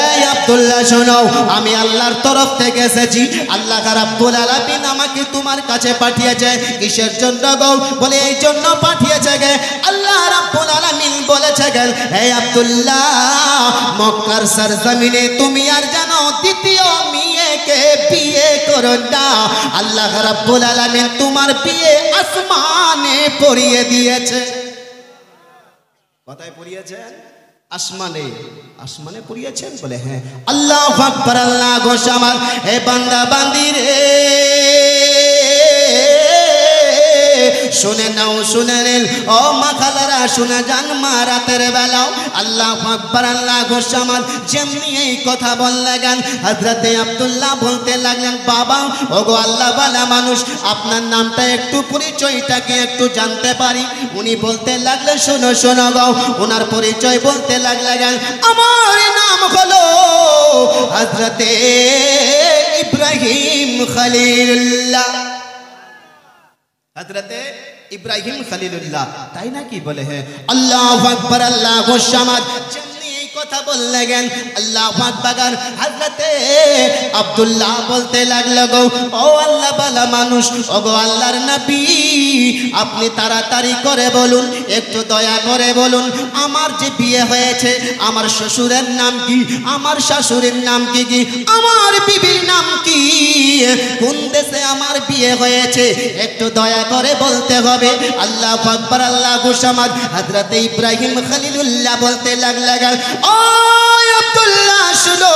এই আব্দুল্লাহ শোনো, আমি আল্লাহর তরফ থেকে এসেছি। আল্লাহ রাব্বুল আলামিন আমাকে তোমার কাছে পাঠিয়েছে। কিসের জন্য গো? বলে এই জন্য পাঠিয়েছে গে, আল্লাহ রাব্বুল আলামিন বলেছে গে, এই আব্দুল্লাহ মক্কার সরজমিনে তুমি আর জানো দ্বিতীয় মেয়েকে বিয়ে করো না। আল্লাহ রাব্বুল আলামিন তোমার বিয়ে আসমানে পড়িয়ে দিয়েছে। কোথায় পড়িয়েছেন? আসমানে। আসমানে পড়িয়েছেন? বলে হ্যাঁ। আল্লাহু আকবার, আল্লাহ গোসামাল। হে বান্দা বান্দি রে, শুনে নাও, শুনে নেন ও মা খালারা, শুনে যান মা রাতের বেলাও। আল্লাহু আকবার, আল্লাহ গোসামাল। যেমনি এই কথা বললেন, হযরতে আব্দুল্লাহ বলতে লাগলেন, বাবা ওগো আল্লাহ বালা মানুষ, আপনার নামটা একটু, পরিচয়টাকে একটু জানতে পারি? উনি বলতে লাগলেন, শোনো শোনো গো। ওনার পরিচয় বলতে লাগলেন, আমার নাম হলো হযরতে ইব্রাহিম খলিলুল্লাহ। হযরতে ইব্রাহিম খলিলুল্লাহ, তাই নাকি? বলে হ্যাঁ। আল্লাহু আকবার, আল্লাহ গোসামাদ। যেমনি এই কথা বললেন, আল্লাহু আকবার, হযরতে আব্দুল্লাহ বলতে লাগলো, গো ও আল্লাহ বালা মানুষ, ও গো আল্লাহর নবী, আপনি তাড়াতাড়ি করে বলুন, একটু দয়া করে বলুন, আমার যে বিয়ে হয়েছে, আমার শ্বশুরের নাম কি, আমার শাশুড়ির নাম কি, আমার বিবির নাম কি, কোন দেশে আমার বিয়ে হয়েছে, একটু দয়া করে বলতে হবে। আল্লাহু আকবার, আল্লাহ গোসামাদ। হযরতে ইব্রাহিম খলিলুল্লাহ বলতে লাগলেন, ও আব্দুল্লাহ শুনো,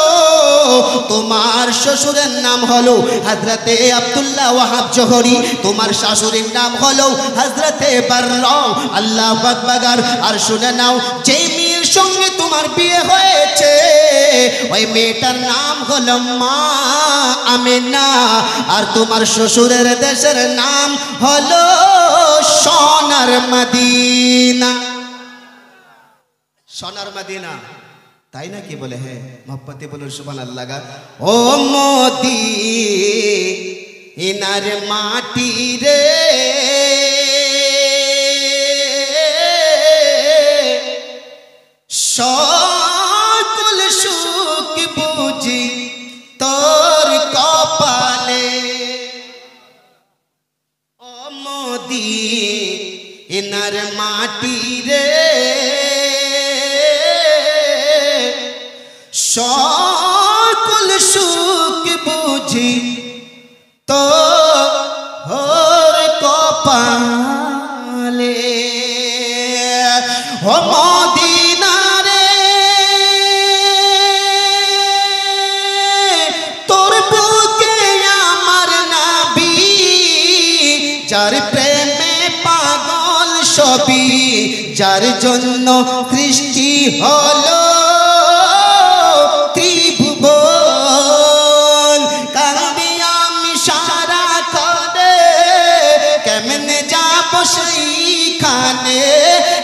তোমার শ্বশুরের নাম হলো হযরতে আব্দুল্লাহ ওয়াহাব জোহরি, তোমার শাশুড়ির নাম হলো হযরতে বাররা। আল্লাহু আকবার। আর শুনে নাও, যে মেয়ের সঙ্গে তোমার বিয়ে হয়েছে ওই মেয়েটার নাম হলো মা আমেনা, আর তোমার শ্বশুরের দেশের নাম হলো সোনার মদিনা। সোনার মদিনা, তাই নাকি? বলে হ্যাঁ। মোহাম্মতে বলুন সুবহানাল্লাহ। ও মদিনার মাটি রে, সকল সুখ বুঝি তোর কপালে। ও মদিনার মাটি রে, সকল সুখ বুঝি তোর কপালে। ও মদিনা রে, তোর বুকে আমার নবী, যার প্রেমে পাগল সবই, যার জন্য সৃষ্টি হলো ত্রিভুবন। কান্দি আমি সারা করে, কেমনে যাব সেইখানে,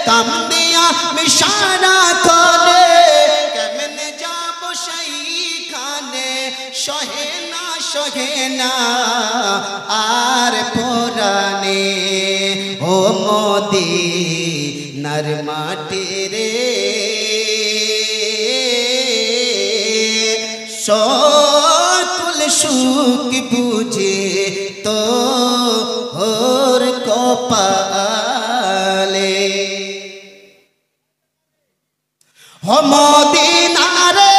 কান্দি আমি সারা করে, কেমনে যাব সেইখানে, সহে না সহে না আর পরানে। ও মদিনার মাটি রে, সকল সুখ বুঝে তোর কপালে। ও মদিনা রে,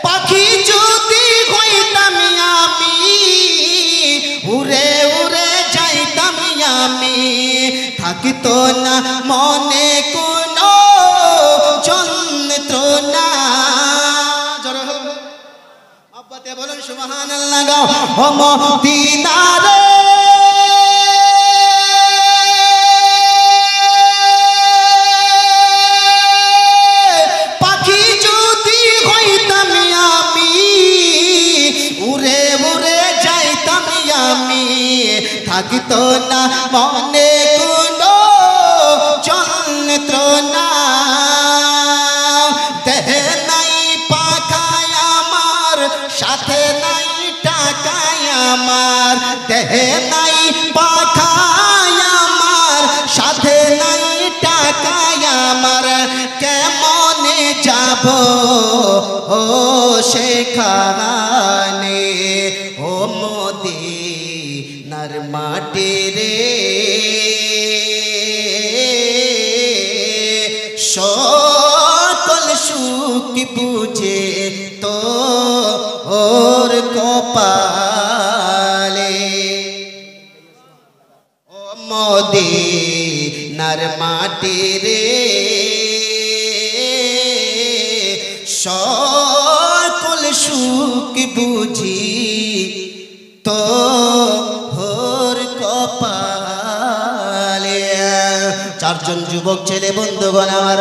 পাখি যদি হইতাম আমি, উড়ে উড়ে যাইতাম আমি, থাকিতো না মনে কোনো যন্ত্রণা। আব্বাতে বলুন সুবহানাল্লাহ। ও মদিনা রে, পাখি যদি হইতাম আমি, উড়ে উড়ে যাইতাম আমি, থাকিতো না মনে কোনো যন্ত্রণা। দেহে নাই পাখায় আমার, সাথে নাই টাকায় আমার, দেহে নাই যাবো ও সেখানে, ও মদিনার মাটি রে, সকল সুখ বুঝে তো ওর কপালে, ও মদিনার মাটি রে, সকল সুখ বুঝি তো ওর কপালে। চারজন যুবক ছেলে বন্ধুগণ আমার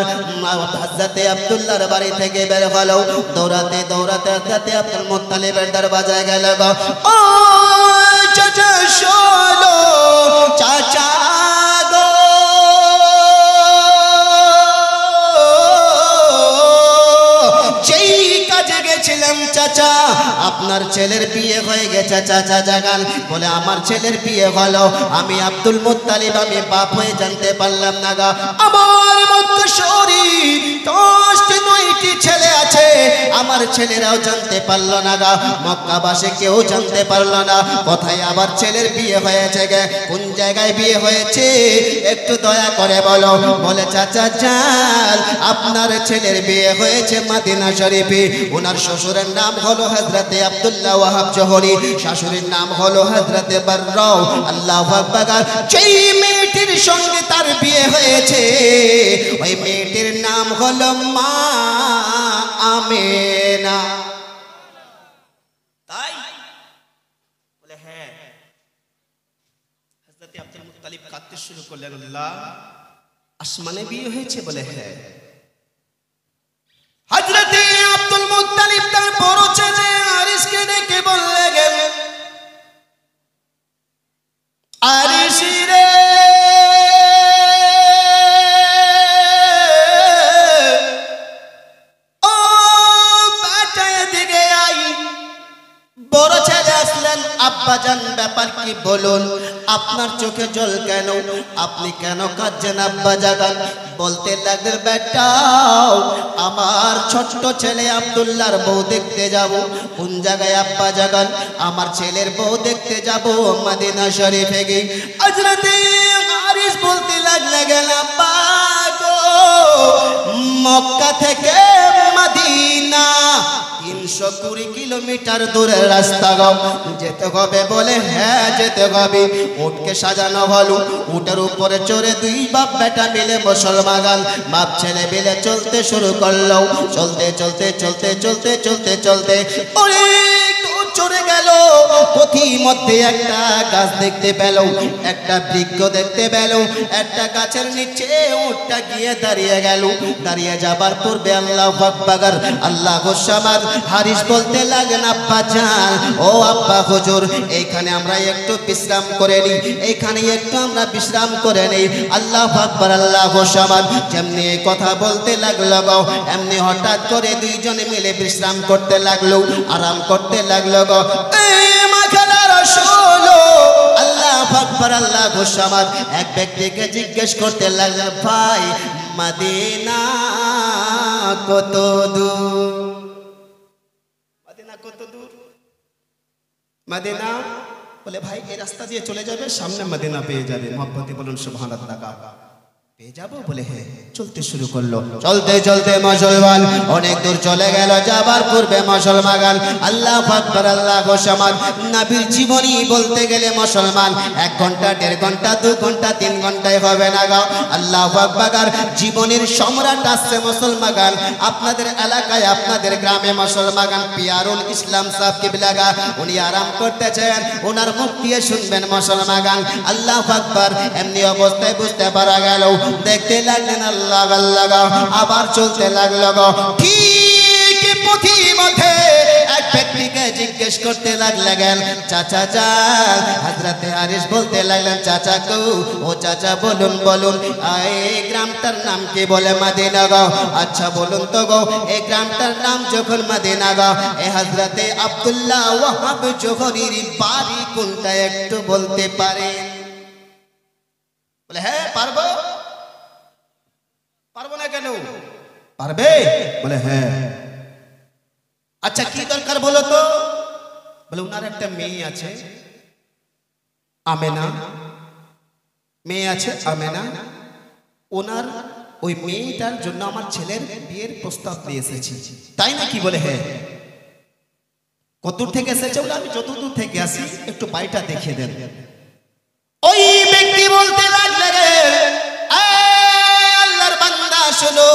হযরতে আব্দুল্লাহর বাড়ি থেকে বের হলো, দৌড়াতে দৌড়াতে হযরতে আব্দুল মুত্তালিবের দরজায় গেল। ও চাচা শোনো, চাচা গো, যেই কাজে গেছিলাম চাচা আপনার ছেলের বিয়ে হয়ে গেছে। চাচা জাগান বলে আমার ছেলের বিয়ে হলো, আমি আব্দুল মুত্তালিব আমি বাপ হয়ে জানতে পারলাম না গা। আমার মক্কা শহরে 10টি ছেলে আছে, আমার ছেলেরাও জানতে পারলো না গা, মক্কাবাসী কেউ জানতে পারলো না কোথায় আবার ছেলের বিয়ে হয়েছে গে, কোন জায়গায় বিয়ে হয়েছে একটু দয়া করে বলো। বলে চাচা জান আপনার ছেলের বিয়ে হয়েছে মদিনা শরীফে, ওনার শ্বশুরের নাম হলো হযরতে আব্দুল্লাহ ওয়াহাব জোহরি, শাশুড়ির নাম হলো হযরতে বাররাও। আল্লাহু আকবার। যেই মেয়েটির সঙ্গে তার বিয়ে হয়েছে ওই মেয়েটির নাম হলো মা আমেনা। তাই বলে হ্যাঁ। হযরতে আব্দুল মুত্তালিব কাঁদতে শুরু করলেন, আল্লাহ আসমানে বিয়ে হয়েছে? বলে হ্যাঁ। হযরতে আব্দুল মুত্তালিব তার বড় ছেলে আরিসকে ডেকে বললে গেল, আরিস রে ও বেটা এদিকে আই। বড় ছেলে আসলেন, আব্বাজান ব্যাপার কি বলুন, আপনার চোখে জল কেন, আপনি কেন কাঁদছেন আব্বাজান? বলতে লাগলেন বেটাও আমার ছোট্ট ছেলে আব্দুল্লাহর বউ দেখতে যাব। কোন জায়গায় আব্বাজান? আমার ছেলের বউ দেখতে যাব মদিনা শরীফে গিয়ে। হযরতে আরিস বলতে লাগলেন আব্বা গো মক্কা থেকে মদিনা 320 কিলোমিটার দূরের রাস্তা গো, যেতে হবে? বলে হ্যাঁ যেতে হবে। উটকে সাজানো হলো, উটের উপরে চড়ে দুই বাপ বেটা মিলে মুসলমান বাপ ছেলে মিলে চলতে শুরু করলো। চলতে চলতে চলতে চলতে চলতে চলতে অনেক দূর চড়ে গেল। পথি মধ্যে একটা গাছ দেখতে পেল, একটা বৃক্ষ দেখতে পেল, একটা গাছের নিচে উটটা গিয়ে দাঁড়িয়ে গেল। দাঁড়িয়ে যাবার পূর্বে আল্লাহু আকবার আল্লাহু সামাদ। হারিস বলতে লাগেন আব্বা জান ও আব্বা হুজুর এইখানে আমরা একটু বিশ্রাম করে নিই, এইখানে একটু আমরা বিশ্রাম করে নিই। আল্লাহু আকবার আল্লাহু সামাদ। যেমনি কথা বলতে লাগলো গো এমনি হঠাৎ করে দুইজনে মিলে বিশ্রাম করতে লাগলো, আরাম করতে লাগলো গো। আল্লাহু আকবার আল্লাহু সামাদ। এক ব্যক্তিকে জিজ্ঞেস করতে লাগলো ভাই মদিনা কত দূর? মদিনা কত দূর? মদিনা বলে ভাই এই রাস্তা দিয়ে চলে যাবে, সামনে মদিনা পেয়ে যাবে। মহব্বতে বলুন সুবহানাল্লাহ। পেয়ে যাবো? বলে হ্যাঁ। চলতে শুরু করলো। চলতে চলতে মুসলমান অনেক দূর চলে গেল। যাবার পূর্বে মুসলমান আল্লাহু আকবার আল্লাহু সামাদ। নবীর জীবনী বলতে গেলে মুসলমান 1 ঘন্টা 1.5 ঘন্টা 2 ঘন্টা 3 ঘন্টায় হবে না গো। আল্লাহু আকবার। জীবনের সম্রাট আসছে মুসলমান আপনাদের এলাকায়, আপনাদের গ্রামে মুসলমান পিয়ারুল ইসলাম সাহেব কিবলাগা উনি আরাম করতেছেন, ওনার মুখ দিয়ে শুনবেন মুসলমান। আল্লাহু আকবার। এমনি অবস্থায় বুঝতে পারা গেল, দেখতে লাগলেন আল্লাহ আল্লাহ, আবার চলতে লাগলো গো। ঠিক পথি মধ্যে এক ব্যক্তিকে জিজ্ঞেস করতে লাগলেন চাচা যান। হযরতে আরিস বলতে লাগলেন চাচা গো ও চাচা বলুন বলুন এই গ্রামটার নাম কি? বলে মদিনা গো। আচ্ছা বলুন তো গো এই গ্রামটার নাম যখন মদিনা গো, এই হযরতে আব্দুল্লাহ ওয়াহাব জোহরির বাড়ি কোনটা একটু বলতে পারেন? বলে হ্যাঁ পারবো। পারবো না কেন? পারবে? বলে হ্যাঁ। আচ্ছা কি দরকার বলো তো? বলে উনার একটা মেয়ে আছে আমেনা, মেয়ে আছে আমেনা, ওনার ওই মেয়েটার জন্য আমার ছেলের বিয়ের প্রস্তাব দিয়ে এসেছি। তাই নাকি? বলে হ্যাঁ। কতদূর থেকে এসেছে? বলে আমি যতদূর থেকে আসি একটু বাড়িটা দেখিয়ে দেন। ওই ব্যক্তি বলতে লাগলে, আল্লাহর বান্দা শোনো,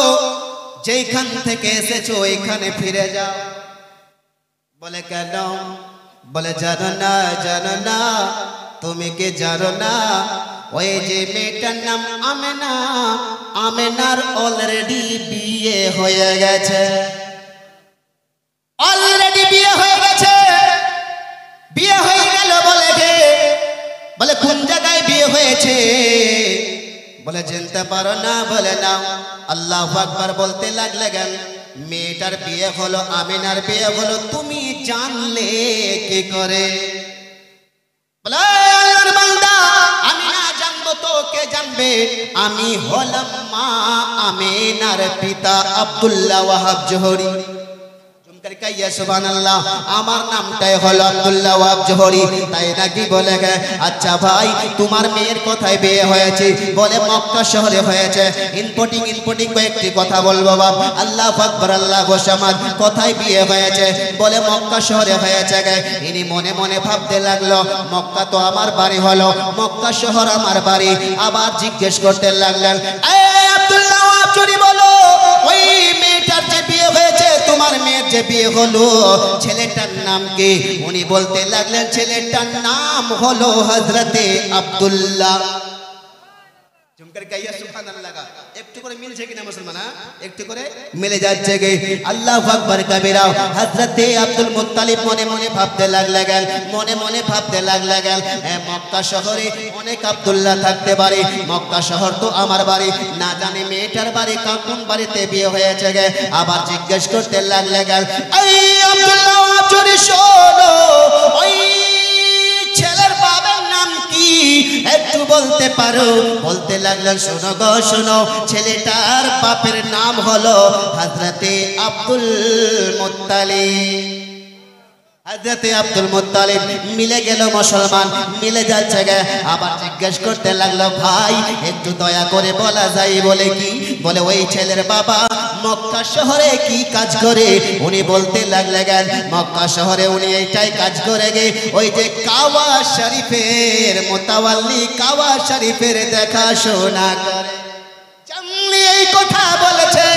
যেখান থেকে এসেছো ওইখানে ফিরে যাও। বলে কেন? বলে জানো না, জানো না, তুমি কি জানো না ওই যে মেয়েটার নাম আমেনা, আমেনার অলরেডি বিয়ে হয়ে গেছে। অলরেডি বিয়ে হয়ে গেছে। বিয়ে হয়ে গেল বলে কে? বলে কোন জায়গায় বিয়ে হয়েছে? বলে জানতে পারো না? বলে না। আল্লাহু আকবার বলতে লাগলে গেল, মেয়েটার বিয়ে হলো, আমিনার বিয়ে হলো, তুমি জানলে কি করে? বলে আল্লাহর বান্দা, আমি না জানবো তো কে জানবে? আমি হলাম মা আমিনার পিতা আব্দুল্লাহ ওয়াহাব জোহরি। সুবহানাল্লাহ, আমার নামটাই হলো আব্দুল্লাহ ওয়াহাব জোহরি। তাই নাকি? বলে আচ্ছা ভাই, তোমার মেয়ের কোথায় বিয়ে হয়েছে? বলে মক্কা শহরে হয়েছে। ইনপুটিং কয়েকটি কথা বলবো বাপ। আল্লাহু আকবার, আল্লাহু সামাদ। কোথায় বিয়ে হয়েছে? বলে মক্কা শহরে হয়েছে। ইনি মনে মনে ভাবতে লাগলো, মক্কা তো আমার বাড়ি হলো, মক্কা শহর আমার বাড়ি। আবার জিজ্ঞেস করতে লাগলেন, আব্দুল্লাহ ওয়াহাব জোহরি বলো, ওই মেয়েটার যে বিয়ে হয়েছে, তোমার মেয়ের যে বিয়ে হলো, ছেলেটার নাম কি? উনি বলতে লাগলেন, ছেলেটার নাম হলো হযরতে আব্দুল্লাহ। জুমকার গাইয়া সুবহানাল্লাহ। একটু করে মিলছে কিনা মুসলমান? একটু করে মিলে যাচ্ছে গে। আল্লাহু আকবার কবিরা। হযরতে আব্দুল মুত্তালিব মনে মনে ভাবতে লাগলেন, মনে মনে ভাবতে লাগলেন, মক্কা শহরে অনেক আব্দুল্লাহ থাকতে পারে, মক্কা শহর তো আমার বাড়ি, না জানি মেয়েটার বাড়ি কোন বাড়িতে বিয়ে হয়েছে গে। আবার জিজ্ঞেস করতে লাগলেন, এই আব্দুল্লাহ চুরি শোনো, ওই ছেলের বাবার নাম কি একটু বলতে পারো? বলতে লাগলেন, শোনো গো শোনো, ছেলেটার বাপের নাম হলো হযরতে আব্দুল মুত্তালিব। হযরতে আব্দুল মুত্তালিব। মিলে গেল মুসলমান, মিলে যাচ্ছে গে। আবার জিজ্ঞেস করতে লাগলো, ভাই একটু দয়া করে বলা যায় বলে কি? বলে ওই ছেলের বাবা মক্কা শহরে কি কাজ করে? উনি বলতে লাগলেন, মক্কা শহরে উনি এইটাই কাজ করে গে, ওই যে কাবা শরীফের মুতাওয়াল্লি, কাবা শরীফের দেখাশোনা করে। জানলি এই কথা বলেছে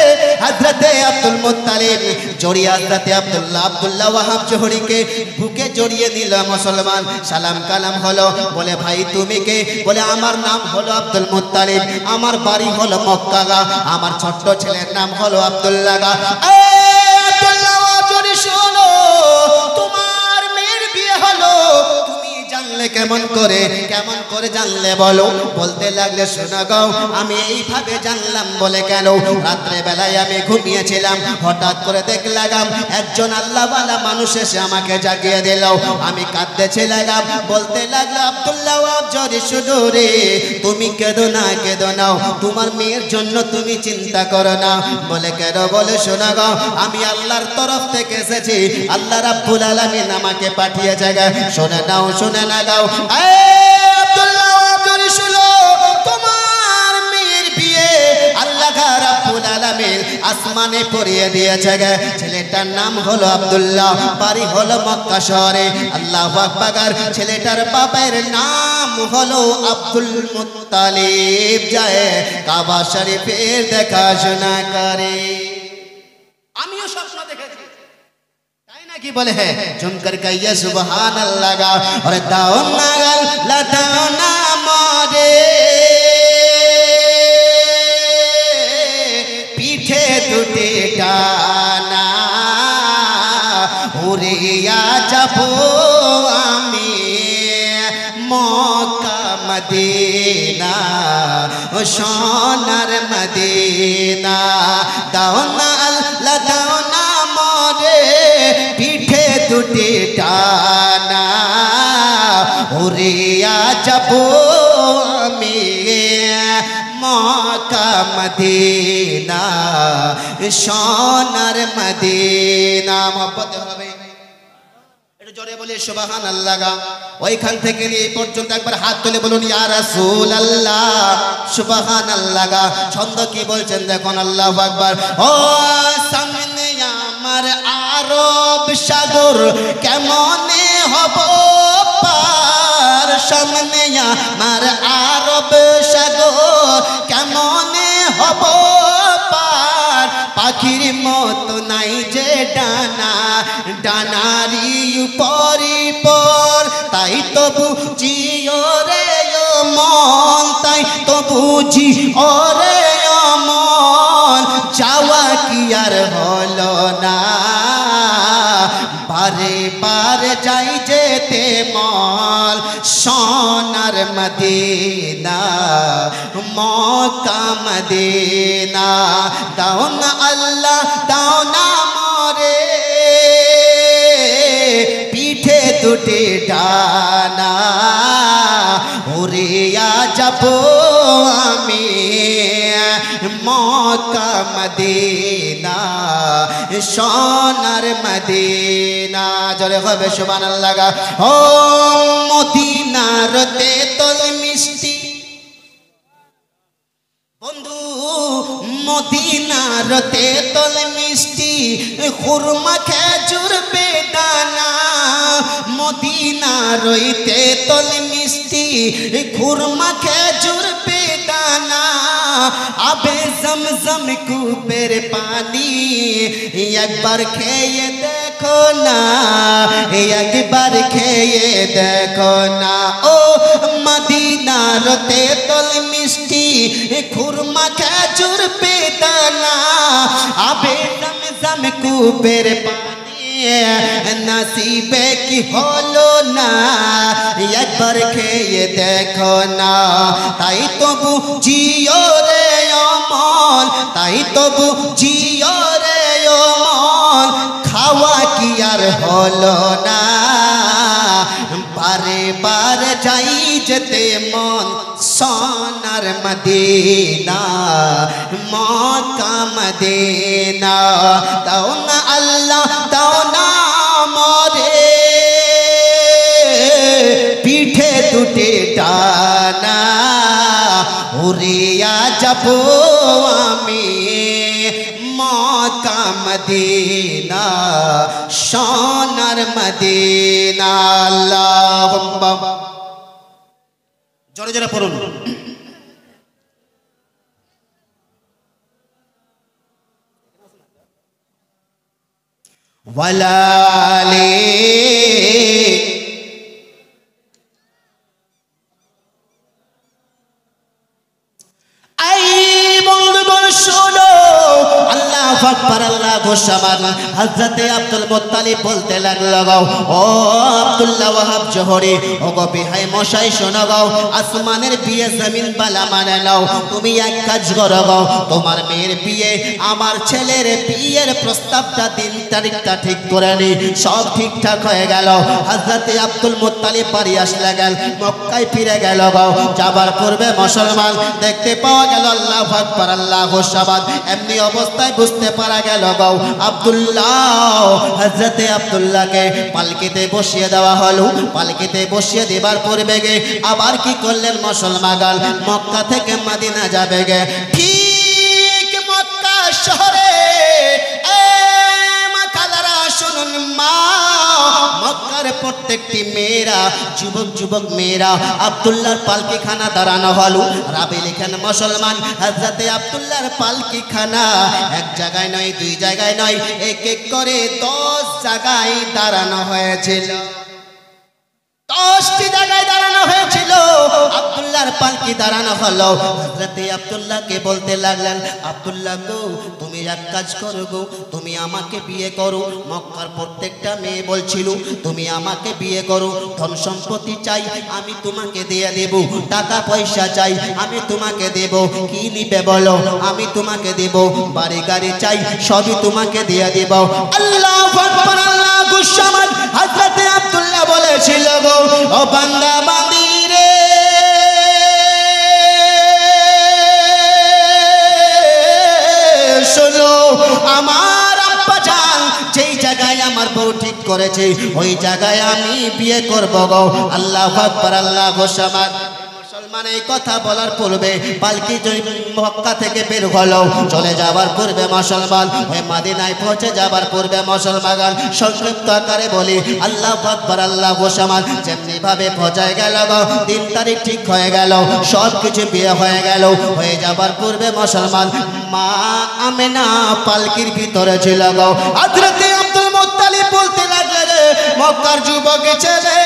হযরতে আব্দুল মুত্তালিব। জড়িয়ে হযরতে আব্দুল্লাহ ওয়াহাব জোহরিকে বুকে জড়িয়ে নিল মুসলমান। সালাম কালাম হলো। বলে ভাই তুমি কে? বলে আমার নাম হলো আব্দুল মুত্তালিব, আমার বাড়ি হলো মক্কা গা, আমার ছোট্ট ছেলের নাম হলো আব্দুল্লাহ গা। আব্দুল্লাহ জোহরি শোনো, তোমার মেয়ের বিয়ে হলো, তুমি জানলে কেমন করে? কেমন করে জানলে বলো? বলতে লাগলে, শোনা গো, আমি এইভাবে জানলাম। বলে কেন? রাত্রে বেলায় আমি ঘুমিয়েছিলাম, হঠাৎ করে দেখলাম একজন আল্লাহওয়ালা মানুষ এসে আমাকে জাগিয়ে দিল। আমি কাঁদতেছিলাম, বলতে লাগলো, আব্দুল্লাহ ওয়াহাব জোহরি শুনো রে, তুমি কেঁদো না, কেঁদো না, তোমার মেয়ের জন্য তুমি চিন্তা করো না। বলে কেন? বলে শোনা গো, আমি আল্লাহর তরফ থেকে এসেছি, আল্লাহ রাব্বুল আলামিন আমাকে পাঠিয়েছে। শোনে নাও, শুনে না গাও। আব্দুল্লাহ ওয়াহাব জোহরি শুনো, তোমার মেয়ের বিয়ে আল্লাহ রাব্বুল আলামিন আসমানে পরিয়ে দিয়েছে। ছেলেটার নাম হলো আব্দুল্লাহ, বাড়ি হলো মক্কা শহরে। আল্লাহু আকবার। ছেলেটার বাবার নাম হলো আব্দুল মুত্তালিব, যায় কাবা শরীফের দেখাশোনা করে। আমিও স্বপ্ন দেখেছি, তাই নাকি? বলে হ্যাঁ। জুমকার গাইয়া সুবহানাল্লাহ গা। আরে দাও না গাল, দাও না মরে, পিঠে দুটি টানা, উড়িয়া যাব আমি মক্কা মদিনা, ও সোনার মদিনা। দাও না আল্লাহ, দাও না মরে, পিঠে দুটি টানা, উড়িয়া যাব আমি মক্কা মদিনা সোনার মদিনা মহব্বতে হবে একটু জোরে বলি সুবহানাল্লাহ ওইখান থেকে নিয়ে এই পর্যন্ত একবার হাত তুলে বলুন ইয়া রাসূলুল্লাহ সুবহানাল্লাহ ছন্দ কি বলছেন দেখুন আল্লাহু আকবার ও সামনে আমার আরব সাগর কেমনে হব পার সামনে আমার আরব সাগর কেমনে হব পার পাখির মতো নাই যে ডানা ডানারি উপরি পর তাই তো বুঝি ওরে ও মন তাই তো বুঝি ওরে ও মন যাওয়া কি আর হলো না বারে বারে যাই যেতে মন সোনার মদিনা মক্কা মদিনা দাও না আল্লাহ দাও না মরে পিঠে দুটি ডানা উড়িয়া যাব আমি মক্কা মদিনা সোনার মদিনা জোরে হবে সুবহানাল্লাহ ও মদিনার তেতল মিষ্টি বন্ধু মদিনার তেতল মিষ্টি খুরমা খেজুর বেদানা মদিনার তেতল মিষ্টি খুরমা খেজুর বেদানা আবে জমজম কূপের পানি একবার খেয়ে দেখো না একবার খেয়ে দেখো না ও মদিনার তেতল মিষ্টি খুরমা খেজুর বেদানা আবে জমজম কূপের পানি নসিবে কি হলো না একবার খেয়ে দেখো না তাই তো বুঝিও রে অমল তাই তো বুঝিও রে অমল খাওয়া কি আর হলো না বারে বারে যাই যেতে মন সোনার মদিনা মক্কা মদিনা দাও না আল্লাহ দাও না মরে পিঠে দুটি ডানা উড়িয়া যাব আমি মক্কা মদিনা সোনার মদিনা আল্লাহুম্মা জোরে জোরে পড়ুন ওয়ালালে আই বন্ধুগণ শোনো আল্লাহু আকবার আল্লাহু সামান হযরতে আব্দুল মুত্তালিব বলতে লাগলো ও আব্দুল্লাহ ওয়াহাব জোহরি ও গো বিহাই মশাই শোনো গো আসমানের বিয়ে জমিন বালা মানে নাও তুমি এক কাজ করো গো তোমার মেয়ের বিয়ে আমার ছেলের বিয়ের প্রস্তাবটা দিন তারিখটা ঠিক করে নি সব ঠিকঠাক হয়ে গেল হযরতে আব্দুল মুত্তালিব বাড়ি আসলে গেল মক্কায় ফিরে গেল গো যাবার পূর্বে মুসলমান দেখতে পাওয়া গেল আল্লাহু আকবার আল্লাহু সামান এমনি অবস্থায় বুঝতে পারা গেল গো আব্দুল্লাহ হযরতে আব্দুল্লাহকে পালকিতে বসিয়ে দেওয়া হলো পালকিতে বসিয়ে দেবার পূর্বে গে আবার কি করলেন মুসলমান মক্কা থেকে মদিনা যাবে গে ঠিক মক্কা শহরে শুনুন মা মক্কার প্রত্যেকটি মেয়েরা যুবক যুবক মেয়েরা আব্দুল্লাহর পালকি খানা দাঁড়ানো হলো রাবিল এখানে মুসলমান হযরতে আব্দুল্লাহর পালকি খানা এক জায়গায় নয় দুই জায়গায় নয় এক এক করে 10 জায়গায় দাঁড়ানো হয়েছিল 10টি জায়গায় দাঁড়ানো হয়েছিল আব্দুল্লাহর পালকি দাঁড়ানো হলো হযরতে আব্দুল্লাহকে বলতে লাগলেন আব্দুল্লাহ গো তুমি এক কাজ করো গো তুমি আমাকে বিয়ে করো মক্কার প্রত্যেকটা মেয়ে বলছিল তুমি আমাকে বিয়ে করো ধন সম্পত্তি চাই আমি তোমাকে দিয়ে দেব টাকা পয়সা চাই আমি তোমাকে দেব কি নিবে বলো আমি তোমাকে দেব বাড়ি গাড়ি চাই সবই তোমাকে দিয়ে দেব আল্লাহু আকবার আল্লাহু সামান হযরতে আব্দুল্লাহ বলেছিল গো ও বান্দা বান্দি রে আমার বউ ঠিক করেছে, ওই জায়গায় আমি বিয়ে করব গো। আল্লাহু আকবার, আল্লাহু সামাদ। মুসলমান এই কথা বলার পূর্বে পালকি মক্কা থেকে বের হলো, চলে যাবার পূর্বে মুসলমান ওই মদিনায় পৌঁছে যাবার পূর্বে মুসলমান সংক্ষিপ্ত আকারে বলি আল্লাহু আকবার, আল্লাহু সামাদ। যেমনি ভাবে পৌঁছায় গেল গো, দিন তারিখ ঠিক হয়ে গেল, সব কিছু বিয়ে হয়ে গেল। হয়ে যাবার পূর্বে মুসলমান মা আমেনা পালকির ভিতরে ছিল গো। হযরত আব্দুল মুত্তালিব বলতে লাগলেন, রে মক্কার যুবক ছেলে,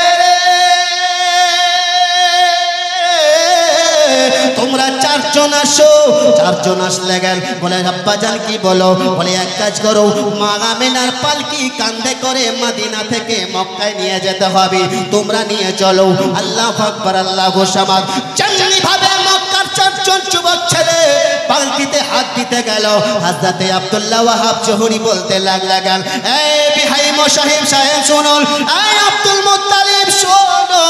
তোমরা চারজন আসো। চারজন আসলে গেল, বলে আব্বাজান কি বলো? বলে এক কাজ করো, মা আমেনার পালকি কাঁধে করে মদিনা থেকে মক্কায় নিয়ে যেতে হবে, তোমরা নিয়ে চলো। আল্লাহু আকবার, আল্লাহু সামাদ। যেমনি ভাবে মক্কার চারজন যুবক ছেলে পালকিতে হাত দিতে গেল, হযরত আব্দুল্লাহ ওয়াহাব জোহরি বলতে লাগলেন, এই বিহাই মুসাহিব সাহেব শুনুন, এই আব্দুল মুত্তালিব শোনো।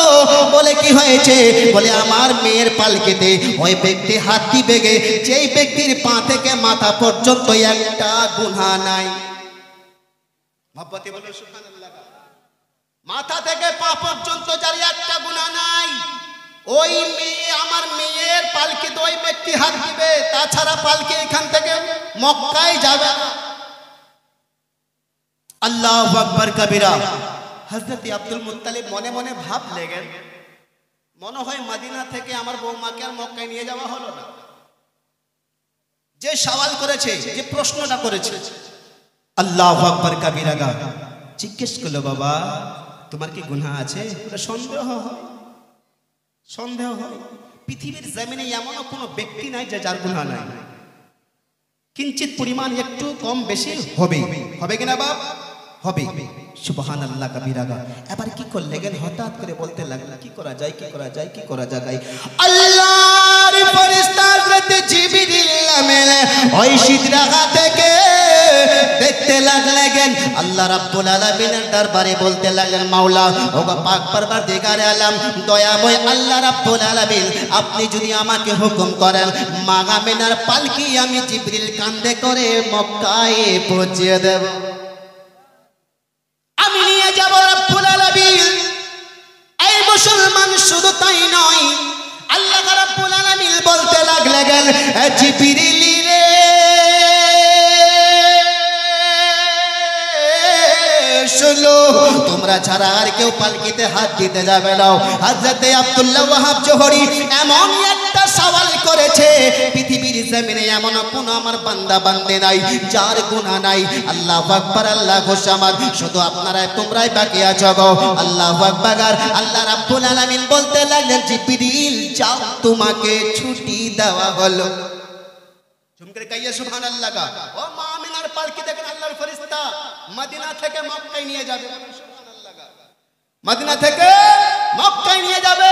বলে কি হয়েছে? বলে আমার মেয়ের পালকিতে ওই ব্যক্তি হাত দিবে গে, যেই ব্যক্তির পা থেকে মাথা পর্যন্ত একটা গুনাহ নাই। ভাবতে বলো সুবহানাল্লাহ। মাথা থেকে পা পর্যন্ত যার একটা গুনাহ নাই, ওই মেয়ে, আমার মেয়ের পালকিতে ওই ব্যক্তি হাত দিবে, তাছাড়া পালকি এখান থেকে মক্কায় যাবে না। আল্লাহু আকবার কবিরা। হযরত আব্দুল মুত্তালিব মনে মনে ভাবলেন, মনে হয় মদিনা থেকে আমার বৌমাকে আর মক্কায় নিয়ে যাওয়া হলো না। যে সওয়াল করেছে, যে প্রশ্নটা করেছে, আল্লাহু আকবার কবিরা গা জিজ্ঞেস করলো, বাবা তোমার কি গুনাহ আছে? সন্দেহ হয়, সন্দেহ হয়। পৃথিবীর জমিনে এমন কোনো ব্যক্তি নাই যে যার গুনাহ নাই। কিঞ্চিত পরিমাণ একটু কম বেশি হবে, হবে কিনা বাপ? হবে। সুবহানাল্লাহ কবিরা। এবার কি করলেন? হঠাৎ করে বলতে লাগলেন, কি করা যায়, কি করা যায়, কি করা যায়? আল্লাহর ফেরেশতা হযরত জিবরিল নামেলে ওই সিদরা থেকে দেখতে লাগলেন। আল্লাহ রাব্বুল আলামিনের দরবারে বলতে লাগলেন, মাওলা ও পাক পরওয়ারদিগারে আলম, দয়াময় আল্লাহ রাব্বুল আলামিন, আপনি যদি আমাকে হুকুম করেন, মা আমেনার পালকি আমি জিবরিল কাঁধে করে মক্কায় পৌঁছে দেব, আমি নিয়ে যাব রাব্বুল আলামিন। এই মুসলমান শুধু তাই নয়, আল্লাহ রাব্বুল আলামিন বলতে লাগলেন, জিবরিল রে শুনো, তোমরা ছাড়া আর কেউ পালকিতে হাত দিতে যাবে না। হযরত আব্দুল্লাহ ওয়াহাব জোহরি এমন একটা সওয়াল করেছে, পৃথিবীর জমিনে এমন কোন আমার বান্দা বান্দে নাই যার গুনাহ নাই। আল্লাহু আকবার, আল্লাহু সামাদ। শুধু আপনারাই তোমরাই বাকি আছো গো। আল্লাহু আকবার। আল্লাহ রাব্বুল আলামিন বলতে লাগলেন, জিবরিল যাও, তোমাকে ছুটি দেওয়া হলো। চমকে কাইয়া সুবহানাল্লাহ। ও মা আমিনার পালকি দেখেন, আল্লাহর ফেরেশতা মদিনা থেকে মক্কায় নিয়ে যাবে। সুবহানাল্লাহ। মদিনা থেকে মক্কায় নিয়ে যাবে।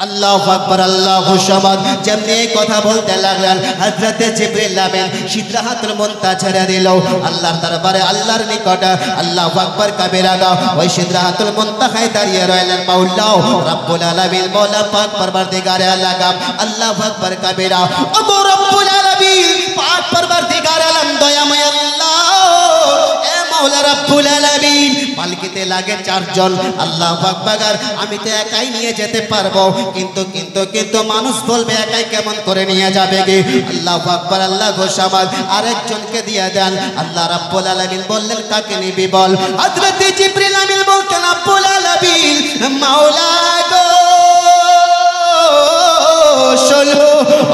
আল্লাহু আকবার, আল্লাহু সামাদ। যেমনি কথা বলতে লাগলেন, হযরত জিবরিল আমিন সিদরাতুল মুনতাহা ছেড়ে দিল আল্লাহর দরবারে, আল্লাহর নিকটে। আল্লাহু আকবার কবিরা। ওই সিদরাতুল মুনতাহায় দাঁড়িয়ে রইলেন মাওলা রাব্বুল আলামিন, মওলা পাক পরওয়ারদিগারে আলম। আল্লাহু আকবার কবিরা। ও রাব্বুল আলামিন, পাক পরওয়ারদিগারে আলম, দয়াময় আল্লাহ, এ মওলা রাব্বুল আলামিন, পালকিতে লাগে চারজন। আল্লাহু আকবার। আমি তো একাই নিয়ে যেতে পারবো, কিন্তু কিন্তু কিন্তু মানুষ বলবে একাই কেমন করে নিয়ে যাবে গে? আল্লাহু আকবার, আল্লাহু সামাদ। আরেকজনকে দিয়ে দেন। আল্লাহ রাব্বুল আলামিন বললেন, কাকে নিবি বল? হযরত জিবরিল আমিন বলতেন, রাব্বুল আলামিন, মাওলা গো শোনো,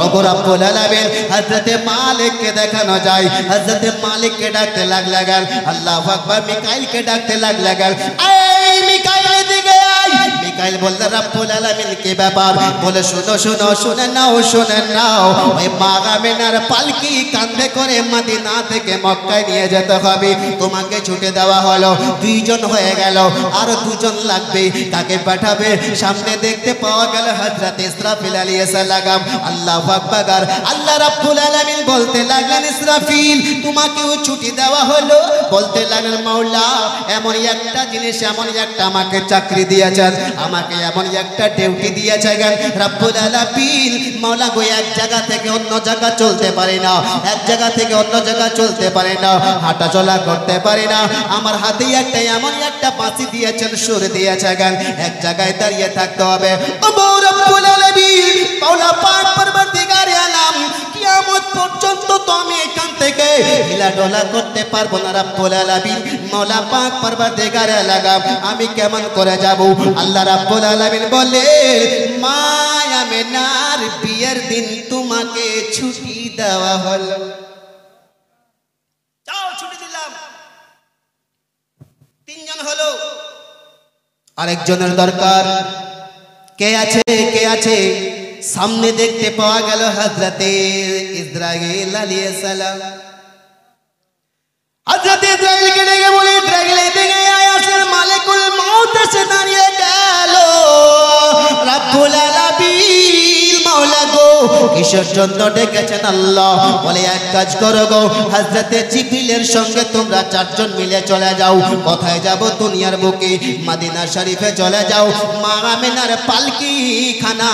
ওগো রাব্বুল আলামিন, হযরত মালিককে দেখানো যায়। হযরত মালিককে ডাকতে লাগলেন। আল্লাহু আকবার। মিকাইলকে ডাকতে লাগলেন, এই মিকাইল এদিকে আয়। মিকাইল বললেন, রাব্বুল আলামিন কি ব্যাপার? বলে, শুনো শুনো, শুনে নাও, শুনে নাও, ওই মা আমিনার পালকি কাঁধে করে মদিনা থেকে মক্কায় নিয়ে যেতে হবে, তোমাকে ছুটে দেওয়া হলো। দুইজন হয়ে গেল, আরো দুজন লাগবে। কাকে পাঠাবে? সামনে দেখতে পাওয়া গেল হযরত ইসরাফিল আলাইহিস সালাম। আল্লাহু আকবার। আল্লাহ রাব্বুল আলামিন বলতে লাগলেন, ইসরাফিল তোমাকেও ছুটি দেওয়া হলো। বলতে লাগলেন, মাওলা এমন একটা জিনিস, এমন একটা আমাকে চাকরি দিয়েছেন, আমাকে এমন একটা ডিউটি দিয়েছে জ্ঞান রব্বুল আলামিন মাওলা গো এক জায়গা থেকে অন্য জায়গা চলতে পারি না, এক জায়গা থেকে অন্য জায়গা চলতে পারি না, হাঁটা চলা করতে পারি না। আমার হাতে একটা এমন একটা বাঁশি দিয়েছেন, সুর দিয়েছে জ্ঞান এক জায়গায় দাঁড়িয়ে থাকতে হবে। ও রব্বুল আলামিন মাওলা পাক পরবর্তীকারে আলাম কিয়ামত পর্যন্ত তো আমি এখান থেকে হিলাডোলা করতে পারবো না রব্বুল আলামিন। মাওলা পাক পরবর্তীকারে আলাম আমি কেমন করে যাব? আল্লাহ রাব্বুল আলামিন বলে মা আমেনার বিয়ের দিন তোমাকে ছুটি দেওয়া হলো। যাও ছুটি দিলাম। তিনজন হলো, আরেকজনের দরকার। কে আছে কে আছে? সামনে দেখতে পাওয়া গেল হযরতে ইসরাঈল আলাইহিস সালাম। হযরতে ইসরাঈলকে ডেকে বলে ইসরাঈল এদিকে আয়, আসলে মালিকুল মউত এসে দাঁড়িয়ে গেল। রব্বুল আলামিন মাওলা গো কিসের জন্য ডেকেছেন? আল্লাহ বলে এক কাজ করো গো, হযরতে জিবরিলের সঙ্গে তোমরা চারজন মিলে চলে যাও। কোথায় যাব? দুনিয়ার বুকে মদিনা শরীফে চলে যাও। মা আমিনার পালকি খানা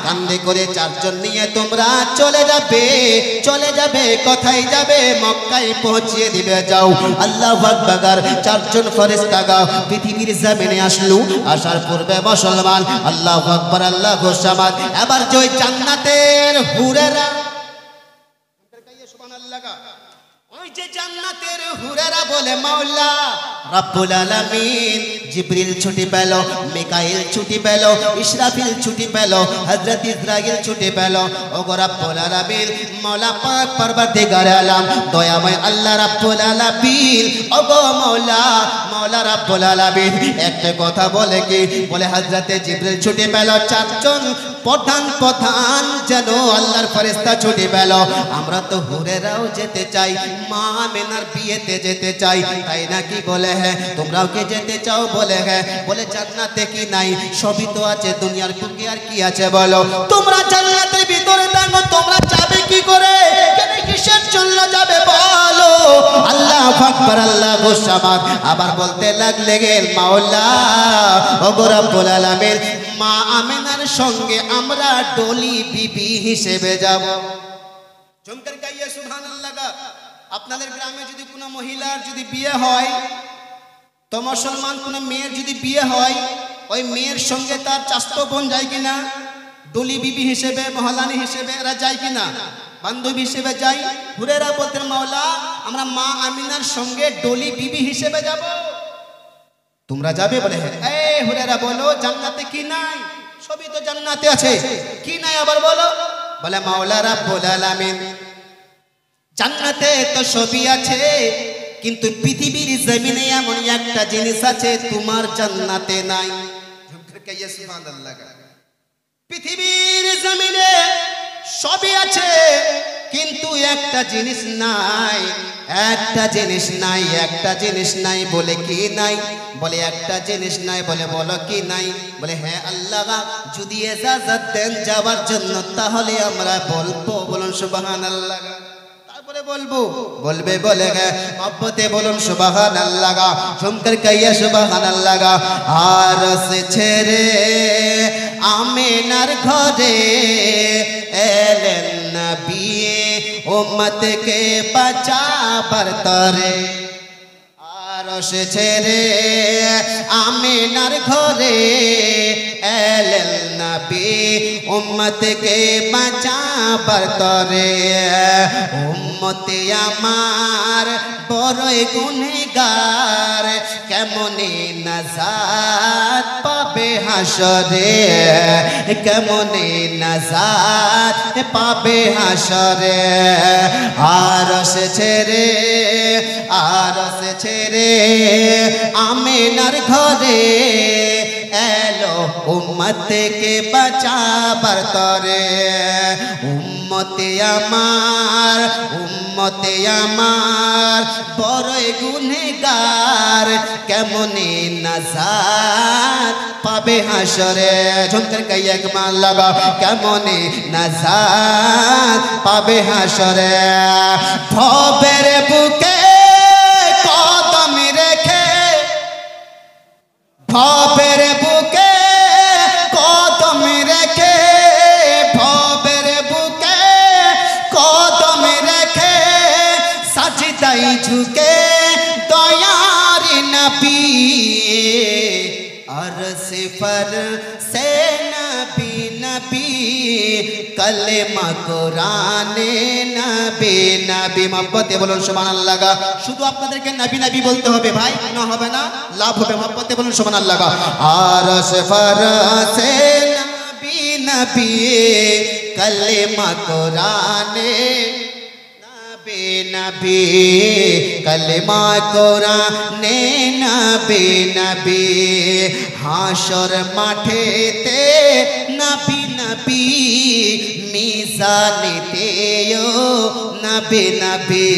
কাঁধে করে চারজন নিয়ে তোমরা চলে যাবে। চলে যাবে কোথায় যাবে? মক্কায় পৌঁছিয়ে দিবে। যাও। আল্লাহু আকবার। চারজন ফেরেশতা পৃথিবীর জমিনে আসলো। আসার পূর্বে মুসলমান আল্লাহু আকবার আল্লাহু সামাদ। এবার জয় জান্নাতের হুরেরা, সুবহানাল্লাহ, ওই যে জান্নাতের হুরেরা বলে মাওলা রব্বুল আলামিন জিবরিল ছুটি পেল, মিকাইল ছুটি পেল, ইসরাফিল ছুটি পেল, হযরত ইসরাঈল ছুটি পেল। ওগো রব্বুল আলামিন মাওলা পাক পরবর্তীকারে আলম দয়াময় আল্লাহ রব্বুল আলামিন ওগো মাওলা মাওলা রব্বুল আলামিন একটা কথা বলে কি? বলে হযরতে জিবরিল ছুটি পেল, চারজন প্রধান যেন আল্লাহর ফেরেশতা ছুটি পেল। আমরা তো হুরেরাও যেতে চাই, মা আমিনার বিয়েতে যেতে চাই, তাই নাকি? বলে হ্যাঁ। তোমরাও কি যেতে চাও? বলে হ্যাঁ। বলে জান্নাতে কি নাই? সবই তো আছে, দুনিয়ার বুকে আর কি আছে বলো? তোমরা জান্নাতের ভিতরে থাকো, তোমরা যাবে কি করে? কিসের জন্য যাবে বলো? আল্লাহু আকবার আল্লাহু সামাদ। আবার বলতে লাগলে গেল মাওলা ওগো রব্বুল আলামিন মা আমিনার সঙ্গে আমরা ডলি বিবি হিসেবে যাব। চমকার গাইয়ে সুবহানাল্লাহ। আপনাদের গ্রামে যদি কোনো মহিলার যদি বিয়ে হয়, তো মুসলমান কোনো মেয়ের যদি বিয়ে হয়, ওই মেয়ের সঙ্গে তার চাচতো বোন যায় কিনা? ডলি বিবি হিসেবে, মহলানি হিসেবে এরা যায় কিনা? বান্ধবী হিসেবে যায়। হুরেরা বলতেন মাওলা আমরা মা আমিনার সঙ্গে ডলি বিবি হিসেবে যাব। তোমরা যাবে? বলে হ্যাঁ। এই হুরেরা বলো জান্নাতে কি নাই? সবই তো জান্নাতে আছে, কি নাই আবার বলো? বলে মাওলা রাব্বুল আলামিন জান্নাতে তো সবই আছে, কিন্তু পৃথিবীর জমিনে এমন একটা জিনিস আছে তোমার জান্নাতে নাই। সুবহানাল্লাহ। পৃথিবীর জমিনে সবই আছে, কিন্তু একটা জিনিস নাই, একটা জিনিস নাই, একটা জিনিস নাই। বলে কি নাই? বলে একটা জিনিস নাই। বলে বলো কি নাই? বলে হ্যাঁ আল্লাহ যদি ইজাজত দেন যাওয়ার জন্য তাহলে আমরা বলবো। বলুন সুবহানাল্লাহ। তারপরে বলবো, বলবে বলে হ্যাঁ মহব্বতে বলুন সুবহানাল্লাহ। শুনকর কাইয়া সুবহানাল্লাহ। আর সে ছেড়ে আমিনার ঘরে এলেন নবী উম্মতকে বাঁচাবার তরে। আর সে ছেড়ে আমিনার ঘরে এলেন নবী উম্মতকে বাঁচাবার তরে। উম্মতে আমার বড়ই গুনেহগার, কেমনে নাজাত পাবে হাসরে, কেমনে নাজাত পাবে হাসরে। আর সে ছেড়ে আমিনার ঘরে এলো উম্মতকে বাঁচাবার তরে। উম্মতে আমার বড়ই গুনেহগার, কেমনে নাজাত পাবে হাসরে। ঝুমকার গায়ে একবার লাগা, কেমনে নাজাত পাবে হাসরে। ভবের বুকে কদম রেখে, ভবের বুকে তাই ঝুঁকে দয়ার নবী अर्श पर से नबी नबी कलेमा कुरान नबी नबी मोहब्बते बोलুন সুবহানাল্লাহ শুধু আপনাদেরকে নবী নবী বলতে হবে ভাই না হবে না লাভ হবে মোহব্বতে বলুন সুবহানাল্লাহ अर्श पर से नबी नबी कलेमा कुरान नबी नबी कलेमा कुरान नबी नबी हाशर माठेते नबी नबी मिजानेतेओ नबी नबी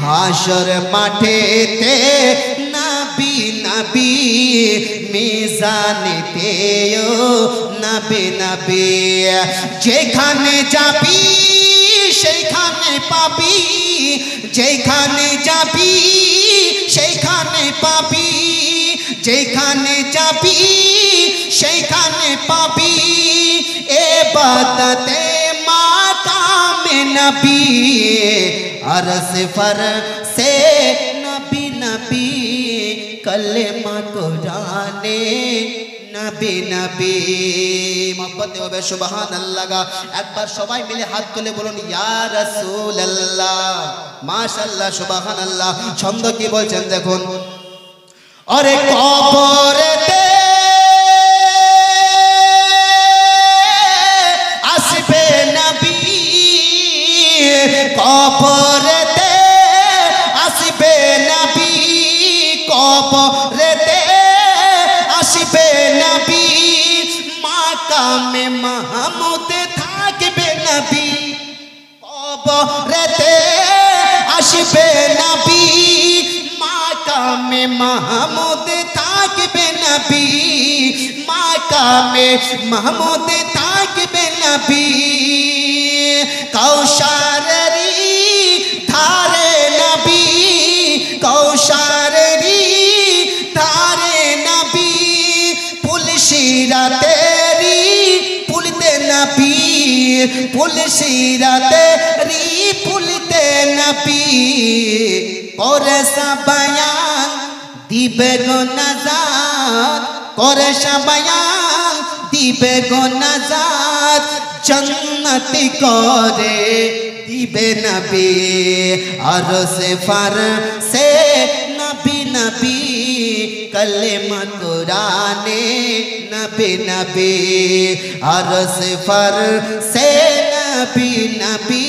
हाशर माठेते नबी नबी मिजानेतेओ नबी नबी जेखाने जाबी সেইখানে পাবি যেখানে যাবি সেইখানে পাবি যেখানে যাবি সেইখানে পাবি ইবাদতে মাকামে নবী अर्श पर से नबी नबी कलेमा कुराने नबी नबी मोहब्बते होबे सुबहानाल्लाह একবার সবাই মিলে হাত তুলে বলুন ইয়া রাসূলুল্লাহ মাশাআল্লাহ সুবহানাল্লাহ ছন্দ কি বলছেন দেখুন আরে কবরেতে আসবে নবী কবরেতে আসবে নবী কবরেতে আসবে নবী মাকামে মাহমুদে থাকবে নবী কবরেতে আসবে নবী মাকামে মাহমুদে থাকবে নবী মাকামে মাহমুদে থাকবে নবী কৌশারেরি ধারে নবী কৌশারেরি ধারে নবী পুলসিরা তেরি পুলতে নবী পুলসিরা তেরি পুলতে নবী করে সাবায়ান দিবে গো নাজাত করে সাবায়ান দিবে গো নাজাত जन्नती करे दिबे नबी अर्श पर से नबी नबी कलेमा कुरान नबी नबी अर्श पर से नबी नबी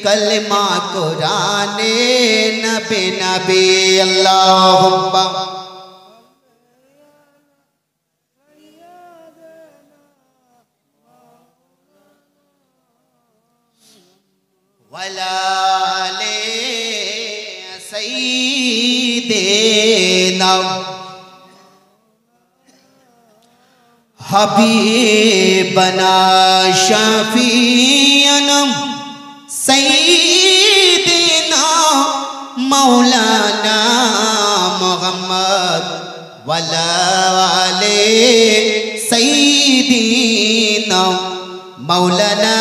कलेमा कुरान नबी नबी अल्लाहुम्मा वलाले सईदेना हबीबना शफीअना सईदेना मौलाना मुहम्मद वलाले सईदेना मौलाना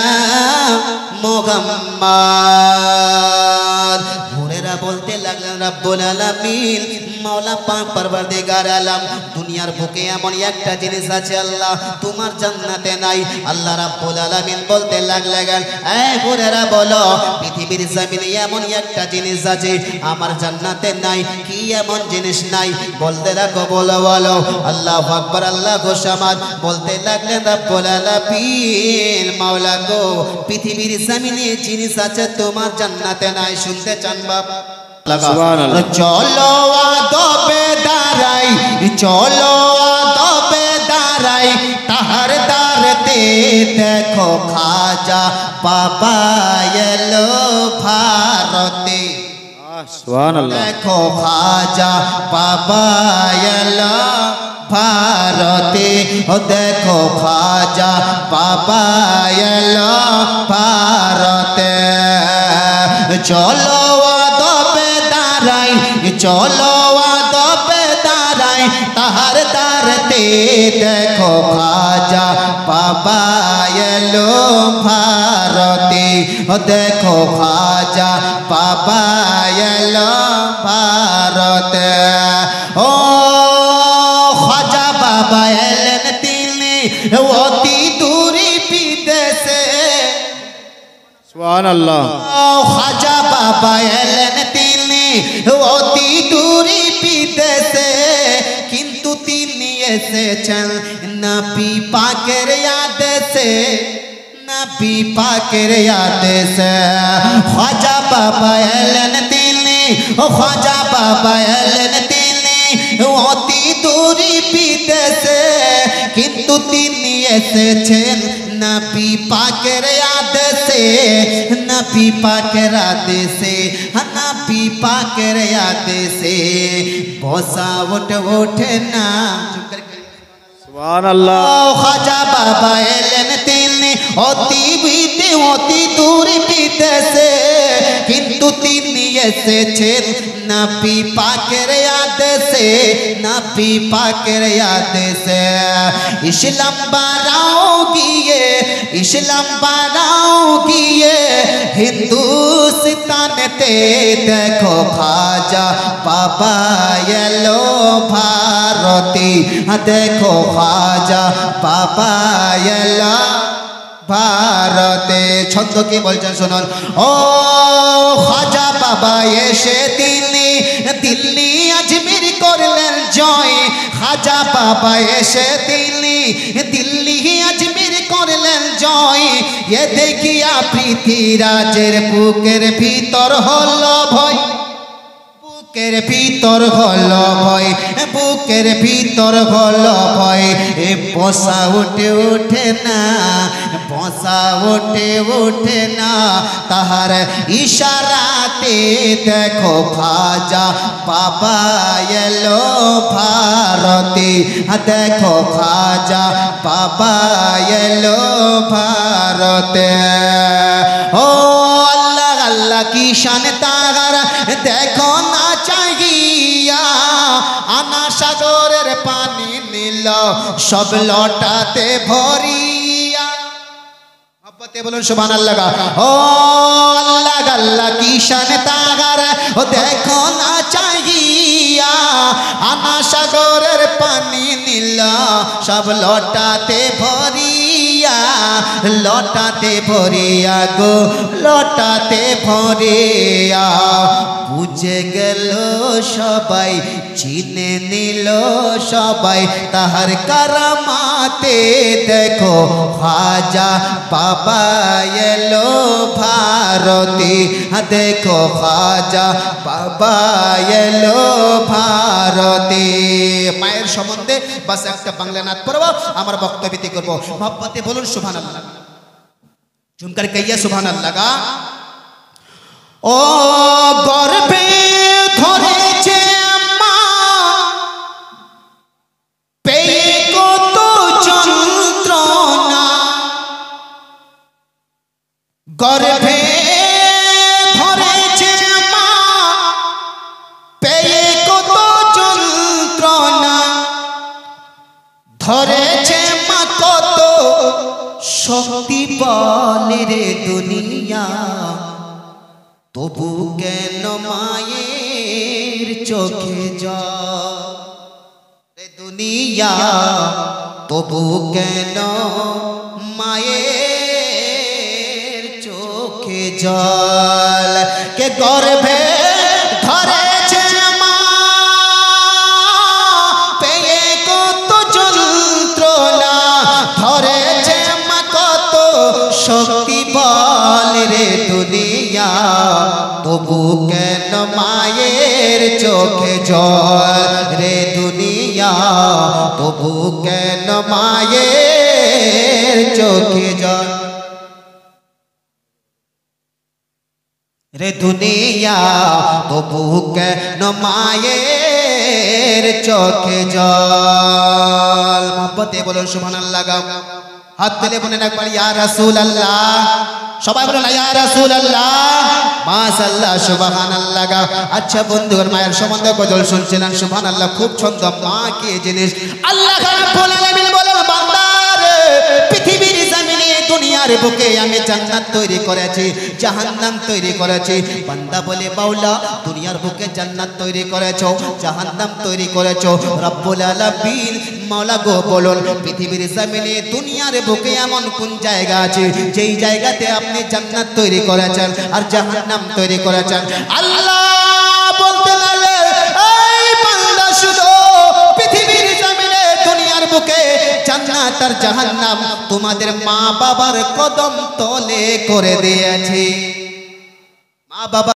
मोहम्मद हुरेरा बोलते लगलेन रब्बुल आलामीन मौला पाक परवरदिगार आलम दुनियार बुके एमन एकटा जिनिस आछे आल्लाह तुम्हार জান্নাতে নাই আল্লাহ রাব্বুল আলামিন বলতে লাগলেন এই হুরেরা বলো পৃথিবীর জমিনে এমন একটা জিনিস আছে আমার জান্নাতে নাই কি এমন জিনিস নাই বলতে লাগো বলো বলো আল্লাহু আকবার আল্লাহু সামাদ বলতে লাগলেন রাব্বুল আলামিন মাওলা গো পৃথিবীর জমিনে জিনিস আছে তোমার জান্নাতে নাই শুনতে চান বাপ সুবহানাল্লাহ চলো আদবে দাঁড়াই চলো আদবে দাঁড়াই তাহার দারতে দেখো খাজা বাবা এলো ভারতে সুবহানাল্লাহ দেখো খাজা বাবা এলো ভারতে ও দেখো খাজা বাবা এলো ভারতে চলো আদবে দাঁড়াই চলো আদবে দাঁড়াই তাহার দারতে দেখো খাজা বাবা এলো ভারতে ও দেখো খাজা বাবা অতি দূরে বিদেশে সুবহানাল্লাহ খাজা বাবা এলেন তিনি অতি দূরে বিদেশে কিন্তু তিনি এসেছেন নবী পাকের আদেশে নবী পাকের আদেশে খাজা বাবা এলেন তিনি খাজা বাবা এলেন তিনি অতি দূরে বিদেশে কিন্তু তিনি এসেছেন নবী পাকের আদেশে নবী পাকের আদেশে নবী পাকের আদেশে বসা ওঠে না সুবহানাল্লাহ খাজা বাবা এলেন তিনি অতি দূরে বিদেশে কিন্তু তিনি এসেছেন নবী পাকের আদেশে নবী পাকের আদেশে ইসলাম বাড়াও গিয়ে হিন্দুস্তানেতে দেখো খাজা বাবা এলো ভারতী দেখো খাজা বাবা এলো ভারতে ছন্দ কি বলছেন শুনুন ও খাজা বাবা এসে দিল্লি আজমির করলেন জয় খাজা বাবা এসে দিল্লি আজমির করলেন জয় এ দেখিয়া পৃথ্বীরাজের বুকের ভিতর হলো ভয় বুকের ভিতর হলো ভয় বুকের ভিতর হলো ভয় এ বসা ওঠে না বসা ওঠে না তাহার ইশারাতে দেখো খাজা বাবা এলো ভারতে দেখো খাজা বাবা এলো ভারতে ও আল্লাহ আল্লাহ কি শান তাগার দেখো না চাহিয়া আনা সাগরের পানি নীল সব লটাতে ভরিয়া মহব্বতে বলুন সুবহানাল্লাহ ও আল্লাহ আল্লাহ কি শান তাগার ও দেখো না চাহিয়া আনা সাগরের পানি নীল সব লটাতে ভরিয়া লটাতে ভরিয়া গো লটাতে ভরিয়া বুঝে গেল সবাই চিনে নিল সবাই তাহার কারামাতে দেখো খাজা বাবা এলো ভারতে দেখো খাজা বাবা এলো ভারতে মায়ের সম্বন্ধে বাস একটা বাংলা নাত পড়বো আমার বক্তব্য করবো মহব্বতে বলুন সুবহানাল্লাহ ঝুমকার কইয়া সুবহানাল্লাহ ও গর্ভে ধরেছে মা পেয়ে কত যন্ত্রণা গর্ভে ধরেছে মা পেয়ে কত যন্ত্রণা ধরেছে মা কত শক্তি বলে রে দুনিয়া তবু কেন মায়ের চোখে জল দুনিয়া তবু কেন মায়ের চোখে জল কে গর্ভে ধরেছে মা পেয়ে কত যন্ত্রণা ধরেছে মা কত শক্তি বল রে দুনিয়া তবু কেন মায়ের চোখে জল রে দুনিয়া তবু কেন মায়ের চোখে জল রে দুনিয়া তবু কেন মায়ের চোখে জল মহব্বতে বলুন সুবহানাল্লাহ হাত তুলে বলেন একবার ইয়া রাসূলুল্লাহ সবাই বলুন ইয়া রাসূলুল্লাহ মাশাআল্লাহ সুবহানাল্লাহ আচ্ছা বন্ধুগণ মায়ের সম্বন্ধে গজল শুনছিলেন সুবহানাল্লাহ খুব ছন্দ মা কি জিনিস আল্লাহ রাব্বুল আলামিন বলেন বান্দা রে পৃথিবীর জমিনে দুনিয়ার দুনিয়ার বুকে আমি জান্নাত তৈরি করেছি, জাহান্নাম তৈরি করেছি। বান্দা বলে মাওলা দুনিয়ার বুকে জান্নাত তৈরি করেছো, জাহান্নাম তৈরি করেছো, রব্বুল আলামিন মাওলা গো বলুন পৃথিবীর জমিনে দুনিয়ার বুকে এমন কোন জায়গা আছে যেই জায়গাতে আপনি জান্নাত তৈরি করেছেন আর জাহান্নাম তৈরি করেছেন? আল্লাহ বলতে লাগলেন এই বান্দা শুনো, পৃথিবীর জমিনে দুনিয়ার বুকে জান্নাত আর জাহান্নাম তোমাদের মা বাবার কদম তলে করে দিয়েছি। মা বাবা